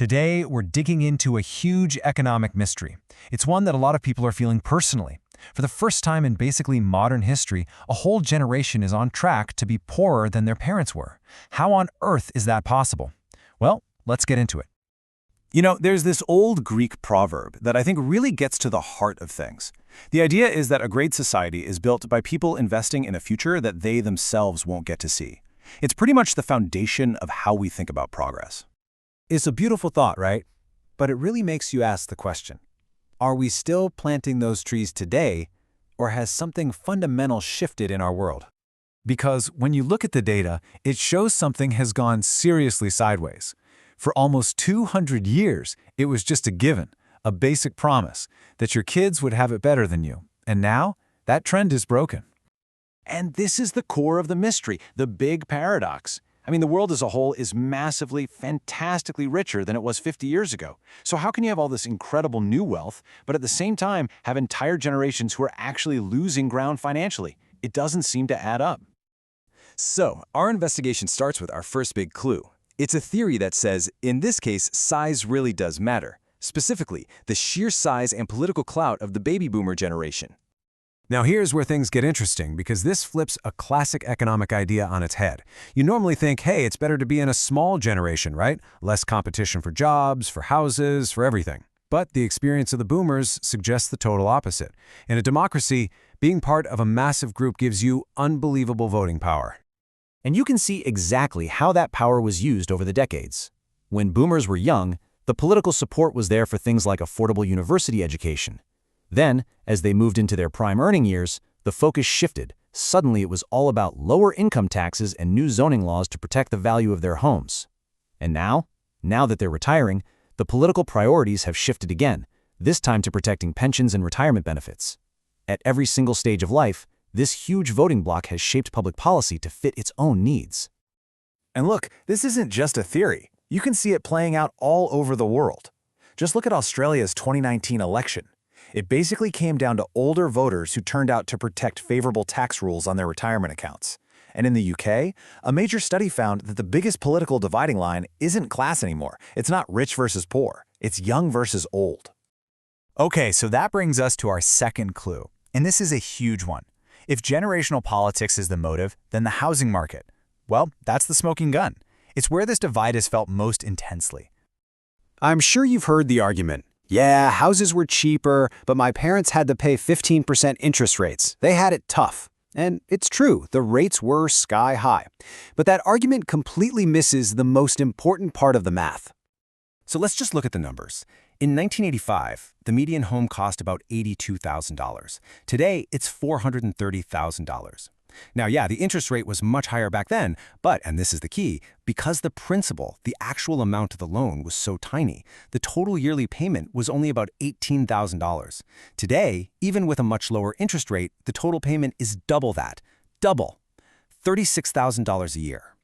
Today, we're digging into a huge economic mystery. It's one that a lot of people are feeling personally. For the first time in basically modern history, a whole generation is on track to be poorer than their parents were. How on earth is that possible? Well, let's get into it. There's this old Greek proverb that I think really gets to the heart of things. The idea is that a great society is built by people investing in a future that they themselves won't get to see. It's pretty much the foundation of how we think about progress. It's a beautiful thought, right? But it really makes you ask the question, are we still planting those trees today, or has something fundamental shifted in our world? Because when you look at the data, it shows something has gone seriously sideways. For almost 200 years, it was just a given, a basic promise, that your kids would have it better than you. And now, that trend is broken. And this is the core of the mystery, the big paradox. The world as a whole is massively, fantastically richer than it was 50 years ago. So how can you have all this incredible new wealth, but at the same time have entire generations who are actually losing ground financially? It doesn't seem to add up. So, our investigation starts with our first big clue. It's a theory that says, in this case, size really does matter. Specifically, the sheer size and political clout of the baby boomer generation. Now here's where things get interesting, because this flips a classic economic idea on its head. You normally think, hey, it's better to be in a small generation, right? Less competition for jobs, for houses, for everything. But the experience of the boomers suggests the total opposite. In a democracy, being part of a massive group gives you unbelievable voting power. And you can see exactly how that power was used over the decades. When boomers were young, the political support was there for things like affordable university education. Then, as they moved into their prime earning years, the focus shifted. Suddenly it was all about lower income taxes and new zoning laws to protect the value of their homes. And now that they're retiring, the political priorities have shifted again, this time to protecting pensions and retirement benefits. At every single stage of life, this huge voting bloc has shaped public policy to fit its own needs. And look, this isn't just a theory. You can see it playing out all over the world. Just look at Australia's 2019 election. It basically came down to older voters who turned out to protect favorable tax rules on their retirement accounts. And in the UK, a major study found that the biggest political dividing line isn't class anymore. It's not rich versus poor. It's young versus old. Okay, so that brings us to our second clue. And this is a huge one. If generational politics is the motive, then the housing market, well, that's the smoking gun. It's where this divide is felt most intensely. I'm sure you've heard the argument. Yeah, houses were cheaper, but my parents had to pay 15% interest rates. They had it tough. And it's true, the rates were sky high. But that argument completely misses the most important part of the math. So let's just look at the numbers. In 1985, the median home cost about $82,000. Today, it's $430,000. Now, yeah, the interest rate was much higher back then, but, and this is the key, because the principal, the actual amount of the loan, was so tiny, the total yearly payment was only about $18,000. Today, even with a much lower interest rate, the total payment is double that. Double. $36,000 a year.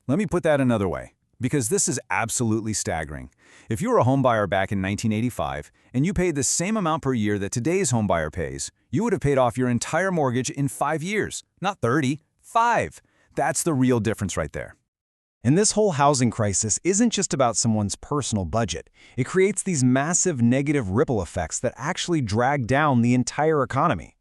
Let me put that another way, because this is absolutely staggering. If you were a homebuyer back in 1985 and you paid the same amount per year that today's homebuyer pays, you would have paid off your entire mortgage in 5 years, not 30, 5. That's the real difference right there. And this whole housing crisis isn't just about someone's personal budget. It creates these massive negative ripple effects that actually drag down the entire economy.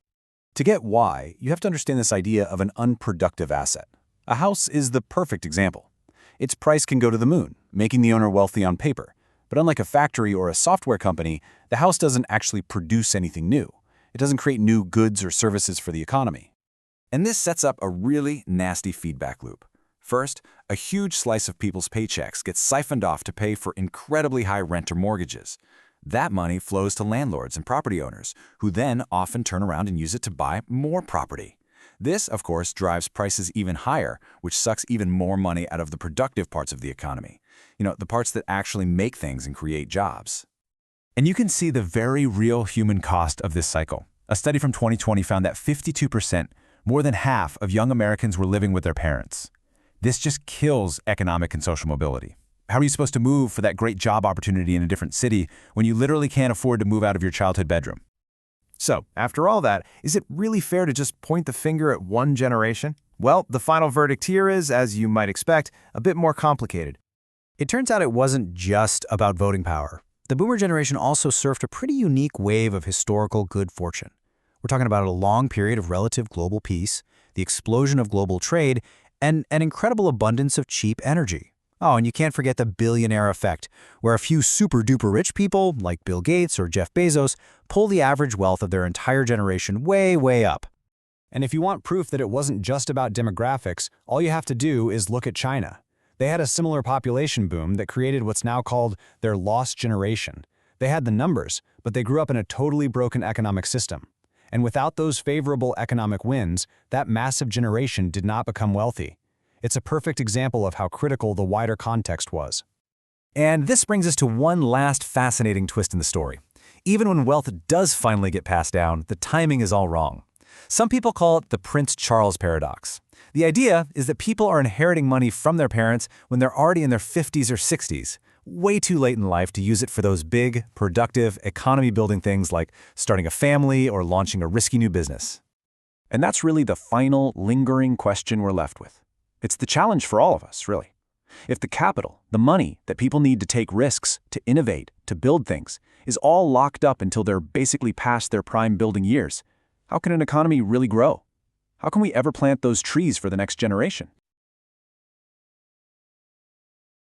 To get why, you have to understand this idea of an unproductive asset. A house is the perfect example. Its price can go to the moon, making the owner wealthy on paper. But unlike a factory or a software company, the house doesn't actually produce anything new. It doesn't create new goods or services for the economy. And this sets up a really nasty feedback loop. First, a huge slice of people's paychecks gets siphoned off to pay for incredibly high rent or mortgages. That money flows to landlords and property owners, who then often turn around and use it to buy more property. This, of course, drives prices even higher, which sucks even more money out of the productive parts of the economy. The parts that actually make things and create jobs. And you can see the very real human cost of this cycle. A study from 2020 found that 52%, more than half of young Americans were living with their parents. This just kills economic and social mobility. How are you supposed to move for that great job opportunity in a different city when you literally can't afford to move out of your childhood bedroom? So, after all that, is it really fair to just point the finger at one generation? Well, the final verdict here is, as you might expect, a bit more complicated. It turns out it wasn't just about voting power. The boomer generation also surfed a pretty unique wave of historical good fortune. We're talking about a long period of relative global peace, the explosion of global trade, and an incredible abundance of cheap energy. Oh, and you can't forget the billionaire effect, where a few super-duper rich people, like Bill Gates or Jeff Bezos, pull the average wealth of their entire generation way, way up. And if you want proof that it wasn't just about demographics, all you have to do is look at China. They had a similar population boom that created what's now called their lost generation. They had the numbers, but they grew up in a totally broken economic system. And without those favorable economic wins, that massive generation did not become wealthy. It's a perfect example of how critical the wider context was. And this brings us to one last fascinating twist in the story. Even when wealth does finally get passed down, the timing is all wrong. Some people call it the Prince Charles paradox. The idea is that people are inheriting money from their parents when they're already in their 50s or 60s, way too late in life to use it for those big, productive, economy-building things like starting a family or launching a risky new business. And that's really the final, lingering question we're left with. It's the challenge for all of us, really. If the capital, the money that people need to take risks, to innovate, to build things, is all locked up until they're basically past their prime building years, how can an economy really grow? How can we ever plant those trees for the next generation?